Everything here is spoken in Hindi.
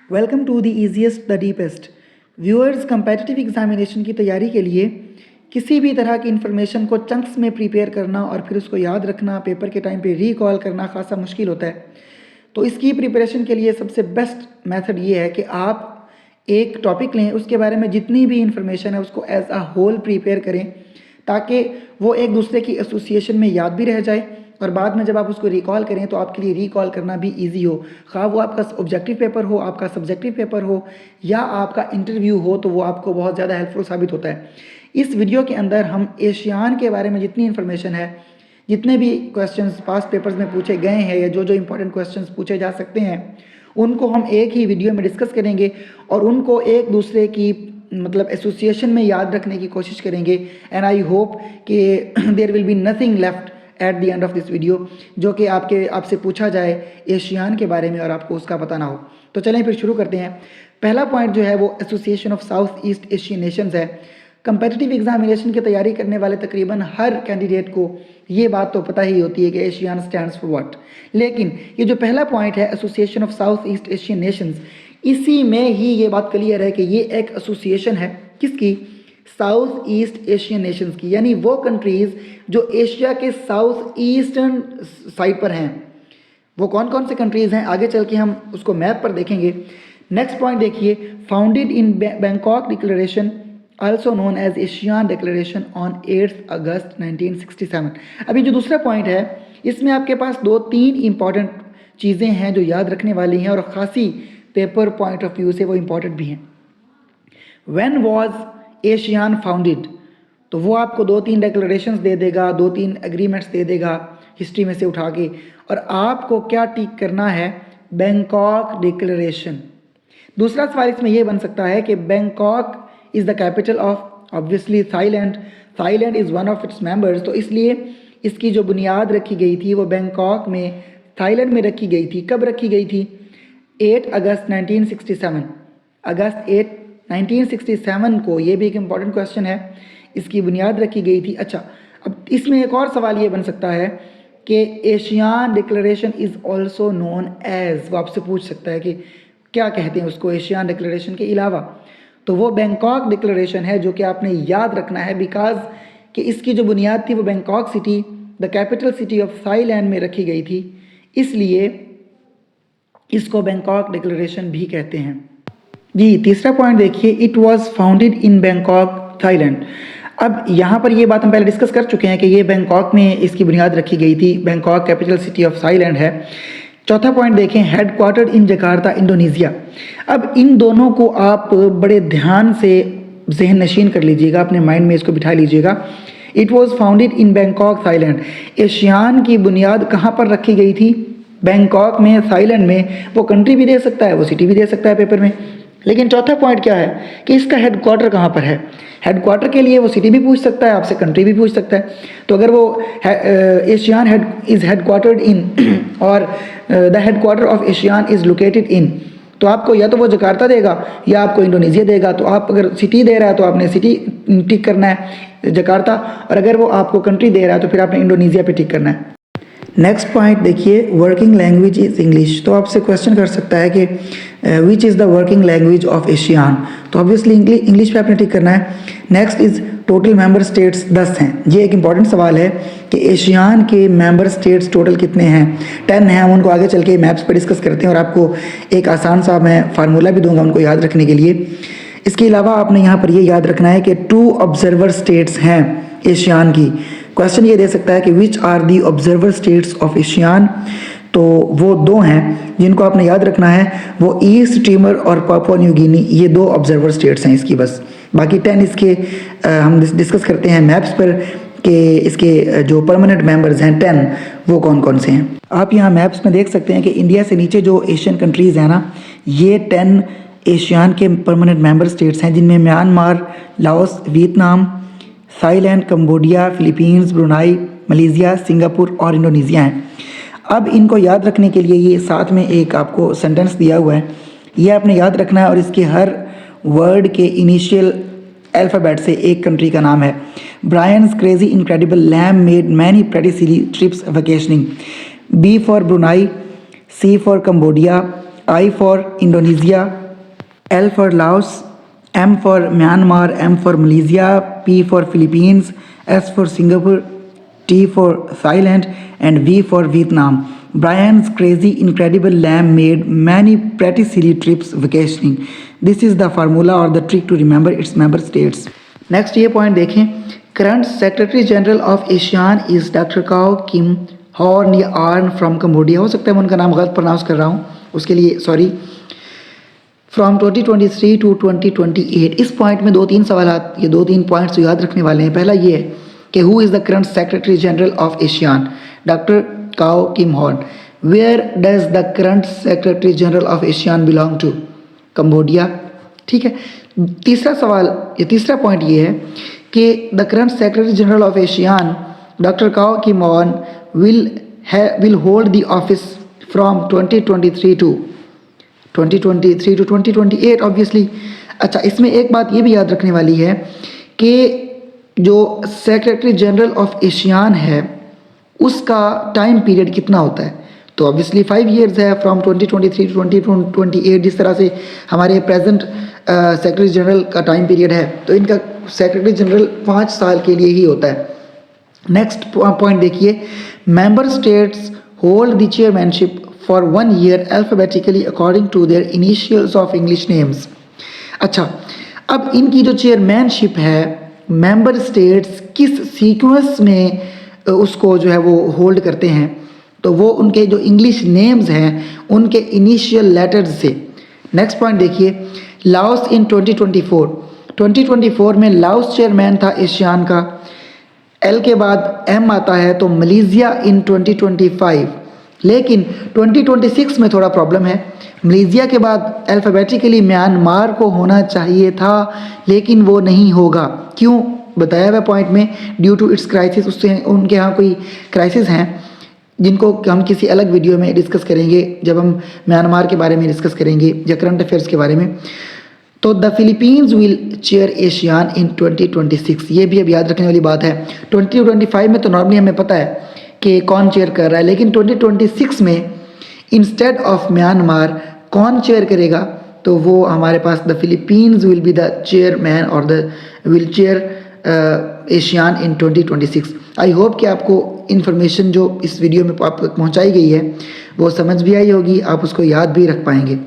Welcome to the easiest the deepest. Viewers, competitive examination की तैयारी के लिए किसी भी तरह की इन्फॉर्मेशन को चंक्स में प्रिपेयर करना और फिर उसको याद रखना, पेपर के टाइम पे रिकॉल करना खासा मुश्किल होता है। तो इसकी प्रिपरेशन के लिए सबसे बेस्ट मेथड ये है कि आप एक टॉपिक लें, उसके बारे में जितनी भी इंफॉर्मेशन है उसको एज अ होल प्रिपेयर करें ताकि वो एक दूसरे की एसोसिएशन में याद भी रह जाए और बाद में जब आप उसको रिकॉल करें तो आपके लिए रिकॉल करना भी इजी हो। खा वो आपका ऑब्जेक्टिव पेपर हो, आपका सब्जेक्टिव पेपर हो या आपका इंटरव्यू हो, तो वो आपको बहुत ज़्यादा हेल्पफुल साबित होता है। इस वीडियो के अंदर हम एशियान के बारे में जितनी इन्फॉर्मेशन है, जितने भी क्वेश्चंस पास्ट पेपर्स में पूछे गए हैं या जो जो इंपॉर्टेंट क्वेश्चंस पूछे जा सकते हैं, उनको हम एक ही वीडियो में डिस्कस करेंगे और उनको एक दूसरे की मतलब एसोसिएशन में याद रखने की कोशिश करेंगे। एंड आई होप कि there will be nothing left at the end of this video जो कि आपसे पूछा जाए एशियान के बारे में और आपको उसका पता ना हो। तो चलें फिर शुरू करते हैं। पहला पॉइंट जो है वो association of south east Asian Nations है। कंपेटिटिव एग्जामिनेशन की तैयारी करने वाले तकरीबन हर कैंडिडेट को ये बात तो पता ही होती है कि एशियान स्टैंड्स फॉर व्हाट, लेकिन ये जो पहला पॉइंट है association of south east Asian Nations, इसी में ही ये बात क्लियर है कि ये एक एसोसिएशन है किसकी? साउथ ईस्ट एशियन नेशंस की, यानी वो कंट्रीज़ जो एशिया के साउथ ईस्टर्न साइड पर हैं। वो कौन कौन से कंट्रीज़ हैं आगे चल के हम उसको मैप पर देखेंगे। नेक्स्ट पॉइंट देखिए, founded in Bangkok declaration also known as ASEAN declaration on 8 August 1967। अभी जो दूसरा पॉइंट है इसमें आपके पास 2-3 इंपॉर्टेंट चीज़ें हैं जो याद रखने वाली हैं और ख़ासी पेपर पॉइंट ऑफ व्यू से वो इम्पॉर्टेंट भी हैं। व्हेन वाज एशियान फाउंडेड, तो वो आपको 2-3 डिक्लेरेशंस दे देगा, 2-3 एग्रीमेंट्स दे देगा हिस्ट्री में से उठा के, और आपको क्या टिक करना है? Bangkok declaration. दूसरा सवाल इसमें यह बन सकता है कि Bangkok is the capital of obviously Thailand, Thailand is one of its members, तो इसलिए इसकी जो बुनियाद रखी गई थी वो बैंकॉक में थाईलैंड में रखी गई थी। कब रखी गई थी? 8 अगस्त 1967, अगस्त 8 1967 को। ये भी एक इम्पॉर्टेंट क्वेश्चन है, इसकी बुनियाद रखी गई थी। अच्छा, अब इसमें एक और सवाल ये बन सकता है कि ASEAN declaration is also known as, वो आपसे पूछ सकता है कि क्या कहते हैं उसको एशियान डिक्लेरेशन के अलावा, तो वो बैंकॉक डिक्लेरेशन है जो कि आपने याद रखना है बिकॉज कि इसकी जो बुनियाद थी वो Bangkok city, the capital city of Thailand में रखी गई थी, इसलिए इसको बैंकॉक डिक्लेरेशन भी कहते हैं। जी, तीसरा पॉइंट देखिए, it was founded in Bangkok Thailand. अब यहाँ पर ये बात हम पहले डिस्कस कर चुके हैं कि ये बैंकॉक में इसकी बुनियाद रखी गई थी, Bangkok capital city of Thailand है। चौथा पॉइंट देखें, हेडक्वार्टर्ड इन जकार्ता इंडोनेशिया। अब इन दोनों को आप बड़े ध्यान से जहन नशीन कर लीजिएगा, अपने माइंड में इसको बिठा लीजिएगा। It was founded in Bangkok Thailand. ASEAN की बुनियाद कहाँ पर रखी गई थी? बैंकॉक में, थाईलैंड में। वो कंट्री भी दे सकता है, वो सिटी भी दे सकता है पेपर में, लेकिन चौथा पॉइंट क्या है कि इसका हेडक्वार्टर कहाँ पर है। हेडक्वार्टर के लिए वो सिटी भी पूछ सकता है आपसे, कंट्री भी पूछ सकता है। तो अगर वो एशियान इज़ हेडक्वार्टर्ड इन और the headquarter of ASEAN is located in, तो आपको या तो वो जकार्ता देगा या आपको इंडोनेशिया देगा। तो आप अगर सिटी दे रहा है तो आपने सिटी टिक करना है जकार्ता, और अगर वो आपको कंट्री दे रहा है तो फिर आपने इंडोनेशिया पे टिक करना है। नेक्स्ट पॉइंट देखिए, वर्किंग लैंग्वेज इज़ इंग्लिश। तो आपसे क्वेश्चन कर सकता है कि which is the working language of ASEAN, तो ऑब्वियसली इंग्लिश पे आपने टिक करना है। Next is total member states 10 हैं। ये एक इंपॉर्टेंट सवाल है कि एशियान के मेंबर स्टेट्स टोटल कितने हैं? 10 हैं। हम उनको आगे चल के मैप्स पर डिस्कस करते हैं और आपको एक आसान सा मैं फार्मूला भी दूंगा उनको याद रखने के लिए। इसके अलावा आपने यहाँ पर ये याद रखना है कि 2 ऑब्जर्वर स्टेट्स हैं एशियान की। क्वेश्चन ये दे सकता है कि which are the observer states of ASEAN, तो वो 2 हैं जिनको आपने याद रखना है, वो ईस्ट टिमोर और पापुआ न्यू गिनी, ये 2 ऑब्जर्वर स्टेट्स हैं इसकी बस। बाकी 10 इसके हम डिस्कस करते हैं मैप्स पर कि इसके जो परमानेंट मेंबर्स हैं 10 वो कौन कौन से हैं। आप यहाँ मैप्स में देख सकते हैं कि इंडिया से नीचे जो एशियन कंट्रीज़ हैं ना, ये 10 एशियान के परमानेंट मेंबर स्टेट्स हैं, जिनमें Myanmar, Laos, Vietnam, Thailand, Cambodia, Philippines, Brunei, Malaysia, Singapore और इंडोनेशिया हैं। अब इनको याद रखने के लिए ये साथ में एक आपको सेंटेंस दिया हुआ है, ये आपने याद रखना है और इसके हर वर्ड के इनिशियल अल्फ़ाबेट से एक कंट्री का नाम है। Bryan's crazy incredible lamb made many pretty silly trips vacationing. B for Brunei, C for Cambodia, I for Indonesia, L for Laos, M for Myanmar, M for Malaysia, P for Philippines, S for Singapore, T for Thailand, and V for Vietnam. Brian's crazy incredible lamb made many pretty silly trips vacationing. This is the formula or the trick to remember its member states. Next ये पॉइंट देखें, current secretary general of ASEAN is doctor Kao Kim Hourn या आर्न फ्रॉम कम्बोडिया। हो सकता है मैं उनका नाम गलत प्रोनाउंस कर रहा हूँ, उसके लिए सॉरी। From 2023 to 2028। इस पॉइंट में 2-3 सवाल, ये 2-3 पॉइंट्स याद रखने वाले हैं। पहला ये है कि who is the current secretary general of ASEAN, doctor Kao Kim Hourn. Where does the current secretary general of ASEAN belong to, Cambodia. ठीक है। तीसरा सवाल, ये तीसरा पॉइंट ये है कि the current secretary general of ASEAN doctor Kao Kim Hourn will hold the office from 2023 to 2028 obviously. अच्छा, इसमें एक बात ये भी याद रखने वाली है कि जो सेक्रेटरी जनरल ऑफ एशियान है उसका टाइम पीरियड कितना होता है, तो ऑब्वियसली 5 ईयर्स है, फ्रॉम 2023 टू 2028। जिस तरह से हमारे प्रेजेंट सेक्रेटरी जनरल का टाइम पीरियड है, तो इनका सेक्रेटरी जनरल 5 साल के लिए ही होता है। नेक्स्ट पॉइंट देखिए, member states hold the chairmanship for 1 year alphabetically according to their initials of English names. अच्छा, अब इनकी जो चेयरमैनशिप है, मेंबर स्टेट्स किस सीक्वेंस में उसको जो है वो होल्ड करते हैं, तो वो उनके जो इंग्लिश नेम्स हैं उनके इनिशियल लेटर्स से। नेक्स्ट पॉइंट देखिए, लाओस इन 2024 में लाओस चेयरमैन था एशियान का। एल के बाद एम आता है, तो मलेशिया इन 2025। लेकिन 2026 में थोड़ा प्रॉब्लम है। मलेशिया के बाद अल्फ़ाबेटिकली म्यांमार को होना चाहिए था, लेकिन वो नहीं होगा। क्यों, बताया हुआ पॉइंट में, ड्यू टू इट्स क्राइसिस। उससे उनके यहाँ कोई क्राइसिस हैं जिनको हम किसी अलग वीडियो में डिस्कस करेंगे, जब हम म्यांमार के बारे में डिस्कस करेंगे या करंट अफेयर्स के बारे में। तो the Philippines will chair ASEAN in 2026, ये भी अब याद रखने वाली बात है। 2025 में तो नॉर्मली हमें पता है कि कौन चेयर कर रहा है, लेकिन 2026 में इंस्टेड ऑफ म्यांमार कौन चेयर करेगा, तो वो हमारे पास the Philippines will be the chairman और the will chair ASEAN in 2026। I hope कि आपको इन्फॉर्मेशन जो इस वीडियो में आप तक पहुँचाई गई है वो समझ भी आई होगी, आप उसको याद भी रख पाएंगे।